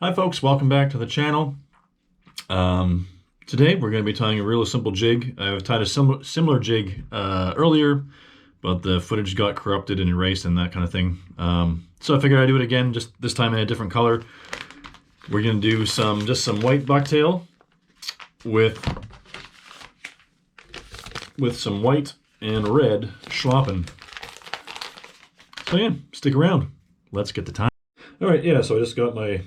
Hi folks, welcome back to the channel. Today we're going to be tying a really simple jig. I've tied a similar jig earlier, but the footage got corrupted and erased and that kind of thing. So I figured I'd do it again, just this time in a different color. We're going to do just some white bucktail with some white and red schlappen. So yeah, stick around. Let's get the time. All right, yeah, so I just got my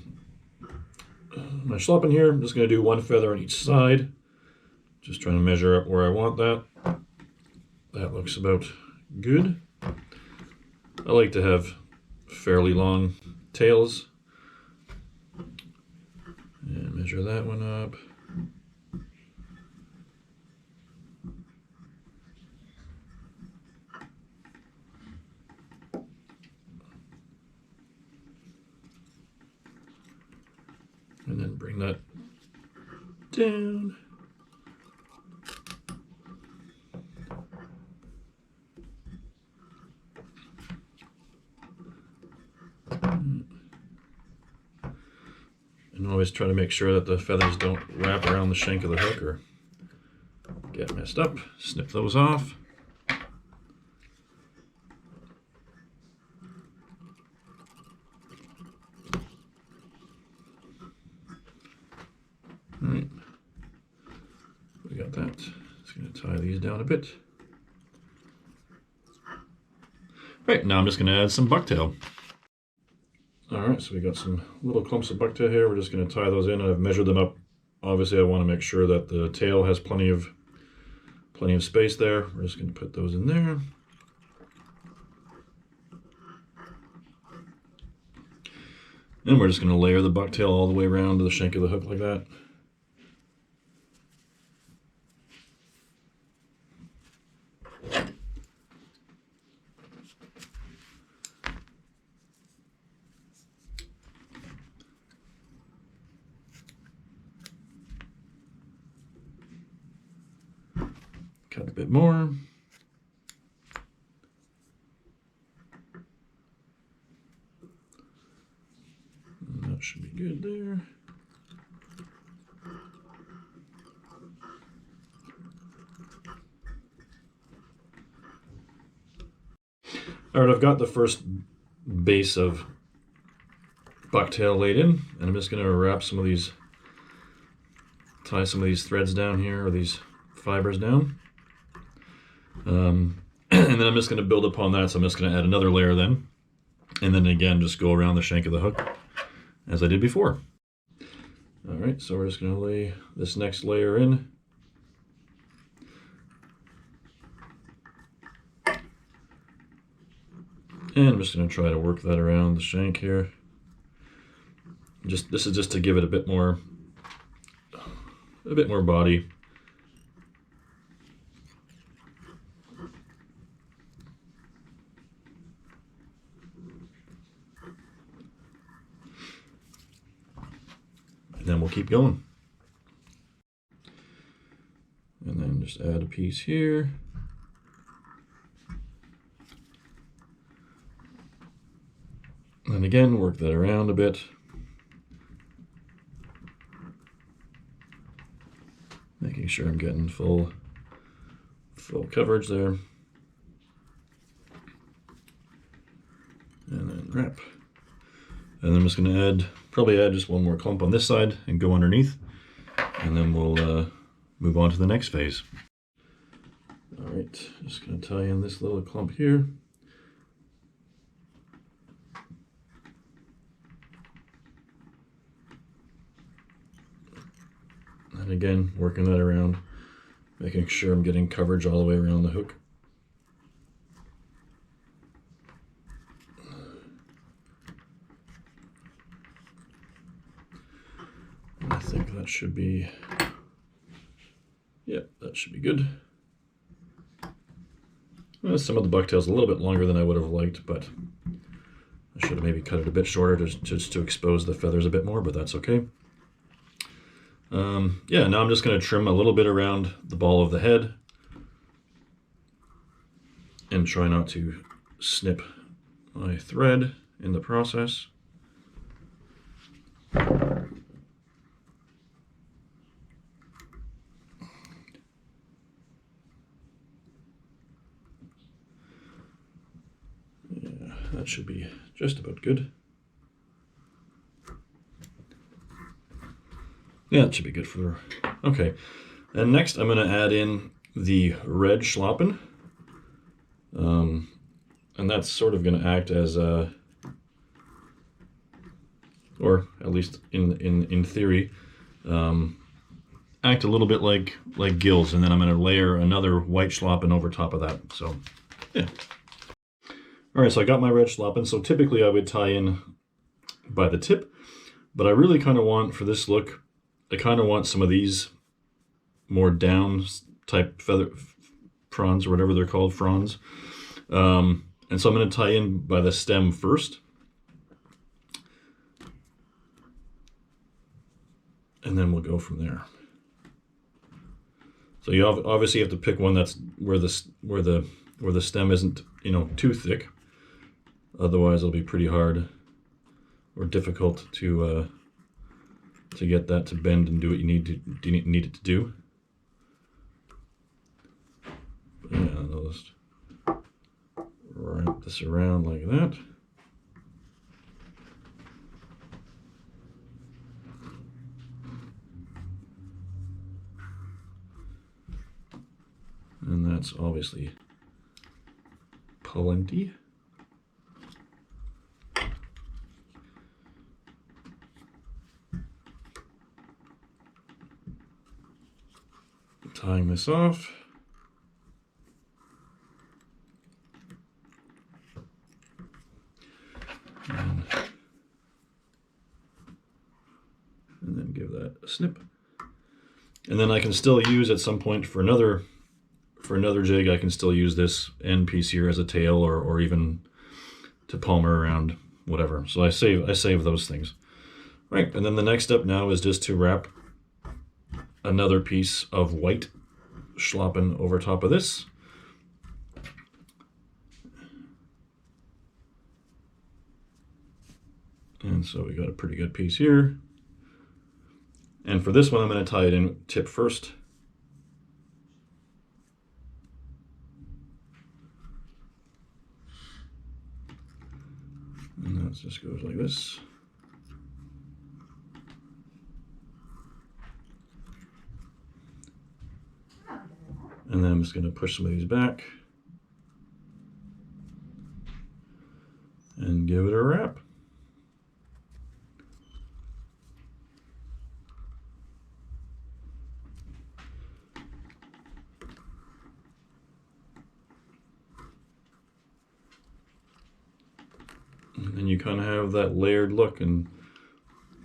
schlappen here. I'm just going to do one feather on each side. Just trying to measure up where I want that. That looks about good. I like to have fairly long tails. And measure that one up. And then bring that down. And always try to make sure that the feathers don't wrap around the shank of the hook or get messed up. Snip those off. All right, we got that. Just going to tie these down a bit. Right, now I'm just going to add some bucktail. All right, so we got some little clumps of bucktail here. We're just going to tie those in. I've measured them up. Obviously, I want to make sure that the tail has plenty of space there. We're just going to put those in there. And we're just going to layer the bucktail all the way around to the shank of the hook like that. Cut a bit more. And that should be good there. All right, I've got the first base of bucktail laid in, and I'm just going to wrap tie some of these threads down here, or these fibers down. And then I'm just going to build upon that, so I'm just going to add another layer then. And then again, just go around the shank of the hook, as I did before. All right, so we're just going to lay this next layer in. And I'm just going to try to work that around the shank here. This is just to give it a bit more body. And then we'll keep going. And then just add a piece here. And again, work that around a bit. Making sure I'm getting full coverage there. And then wrap. And then I'm just going to probably add just one more clump on this side and go underneath. And then we'll move on to the next phase. All right, just going to tie in this little clump here. And again, working that around, making sure I'm getting coverage all the way around the hook. I think that should be, yeah, that should be good. Well, some of the bucktail's a little bit longer than I would have liked, but I should have maybe cut it a bit shorter just to expose the feathers a bit more, but that's okay. Yeah, now I'm just going to trim a little bit around the ball of the head and try not to snip my thread in the process. And That should be just about good. Yeah, it should be good for, okay. And next I'm gonna add in the red schlappen. And that's sort of gonna act as a, or at least in theory, act a little bit like gills, and then I'm going to layer another white schlappen over top of that. So, yeah. All right, so I got my red schlappen. So typically I would tie in by the tip, but I really kind of want, for this look, I kind of want some of these more down type feather prawns, or whatever they're called, fronds. And so I'm going to tie in by the stem first. And then we'll go from there. So you obviously have to pick one that's where the stem isn't, you know, too thick. Otherwise, it'll be pretty hard or difficult to get that to bend and do what you need it to do. But yeah, I'll just wrap this around like that. And that's obviously plenty. Tying this off. And then give that a snip. And then I can still use at some point for another jig, I can still use this end piece here as a tail, or even to palmer around, whatever. So I save those things. Right, and then the next step now is just to wrap another piece of white schlappen over top of this. And so we got a pretty good piece here. And for this one, I'm going to tie it in tip first. And that just goes like this. And then I'm just going to push some of these back and give it a wrap. And then you kind of have that layered look, and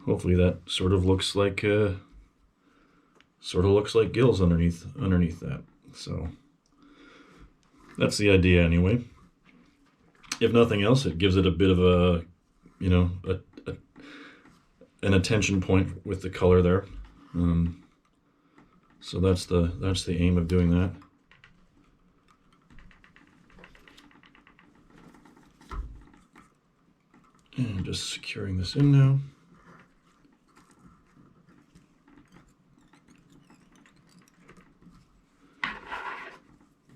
hopefully that sort of looks like gills underneath that. So that's the idea anyway. If nothing else, it gives it a bit of a, you know, an attention point with the color there. So that's the aim of doing that. And just securing this in now.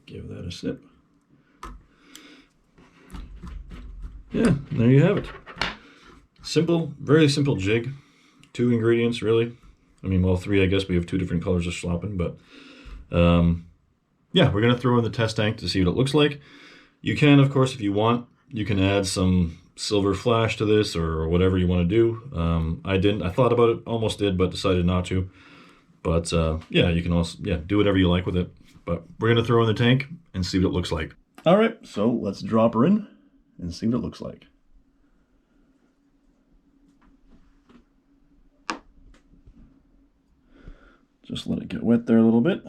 Give that a snip. Yeah, and there you have it. Simple, very simple jig. 2 ingredients, really. I mean, well, 3, I guess. We have 2 different colors of schlappen, but yeah, we're going to throw in the test tank to see what it looks like. You can, of course, if you want, you can add some silver flash to this or whatever you want to do. I didn't. I thought about it, almost did, but decided not to. But yeah, you can also do whatever you like with it. But we're going to throw in the tank and see what it looks like. All right, so let's drop her in and see what it looks like. Just let it get wet there a little bit.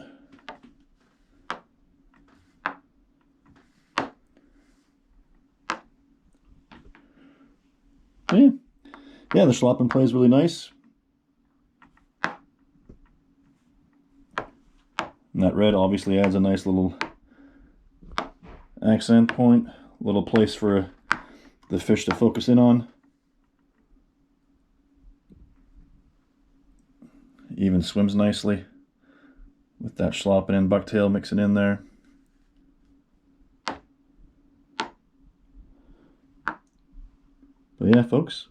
Yeah, the schlappen plays really nice. And that red obviously adds a nice little accent point, little place for the fish to focus in on. Even swims nicely with that schlappen and bucktail mixing in there. So yeah, folks,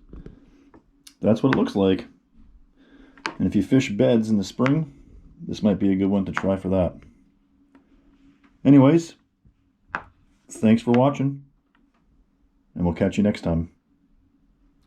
that's what it looks like. And if you fish beds in the spring, this might be a good one to try for that. Anyways, thanks for watching, and we'll catch you next time.